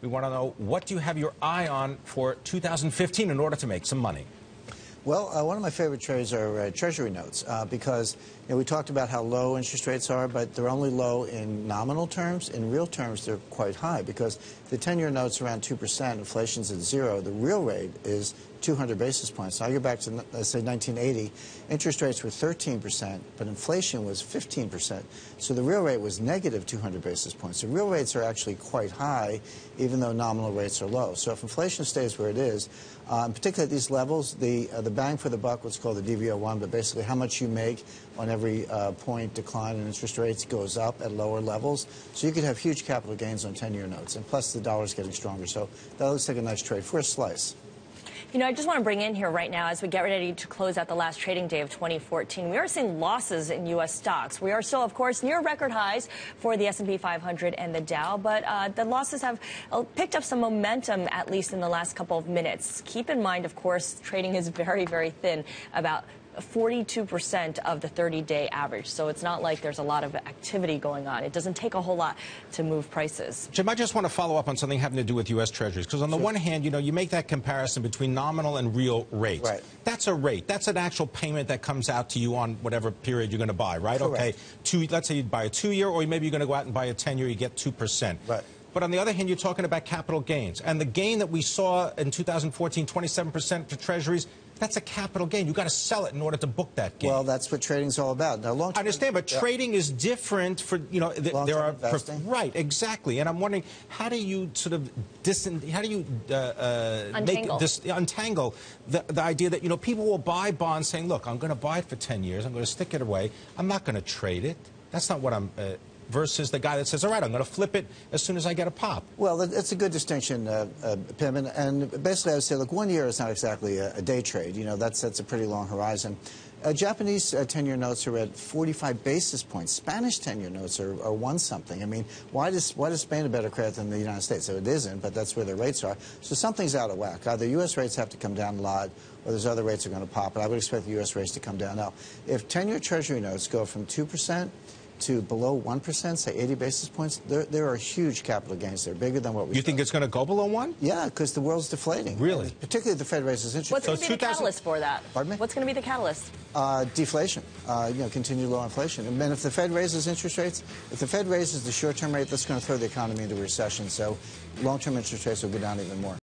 We want to know, what do you have your eye on for 2015 in order to make some money? Well, one of my favorite trades are Treasury notes because we talked about how low interest rates are, but they're only low in nominal terms. In real terms, they're quite high because the 10-year note's around 2%, inflation's at 0. The real rate is 200 basis points. So I go back to, let's say, 1980. Interest rates were 13%, but inflation was 15%. So the real rate was negative 200 basis points. So real rates are actually quite high, even though nominal rates are low. So if inflation stays where it is, particularly at these levels, the bang for the buck, what's called the DV01, but basically how much you make on every point decline in interest rates goes up at lower levels. So you could have huge capital gains on 10-year notes, and plus the dollar's getting stronger. So that looks like a nice trade for a slice. You know, I just want to bring in here right now, as we get ready to close out the last trading day of 2014, we are seeing losses in U.S. stocks. We are still, of course, near record highs for the S&P 500 and the Dow, but the losses have picked up some momentum, at least in the last couple of minutes. Keep in mind, of course, trading is very, very thin, about 42% of the 30-day average. So it's not like there's a lot of activity going on. It doesn't take a whole lot to move prices. Jim, I just want to follow up on something having to do with U.S. Treasuries. Because on the one hand, you make that comparison between nominal and real rates. Right. That's a rate. That's an actual payment that comes out to you on whatever period you're going to buy, right? Correct. Okay. Let's say you buy a 2-year, or maybe you're going to go out and buy a 10-year, you get 2%. Right. But on the other hand, you're talking about capital gains. And the gain that we saw in 2014, 27% for Treasuries, that's a capital gain. You've got to sell it in order to book that gain. Well, that's what trading's all about. Now, long-term, I understand, but trading is different for, there are... investing. Right, exactly. And I'm wondering, how do you sort of untangle the idea that, people will buy bonds saying, look, I'm going to buy it for 10 years. I'm going to stick it away. I'm not going to trade it. That's not what I'm... versus the guy that says, all right, I'm going to flip it as soon as I get a pop. Well, that's a good distinction, Pim. And basically, I would say, look, 1 year is not exactly a day trade. That's a pretty long horizon. Japanese 10-year notes are at 45 basis points. Spanish 10-year notes are 1-something. I mean, why does Spain have better credit than the United States? So it isn't, but that's where their rates are. So something's out of whack. Either U.S. rates have to come down a lot, or there's other rates that are going to pop. But I would expect the U.S. rates to come down. Now, if 10-year Treasury notes go from 2% to below 1%, say 80 basis points, there are huge capital gains. They're bigger than what we... You think it's going to go below 1? Yeah, because the world's deflating. Really? Particularly if the Fed raises interest rates. What's going to be the catalyst for that? Pardon me? What's going to be the catalyst? Deflation. Continued low inflation. And then if the Fed raises interest rates, if the Fed raises the short-term rate, that's going to throw the economy into recession. So long-term interest rates will go down even more.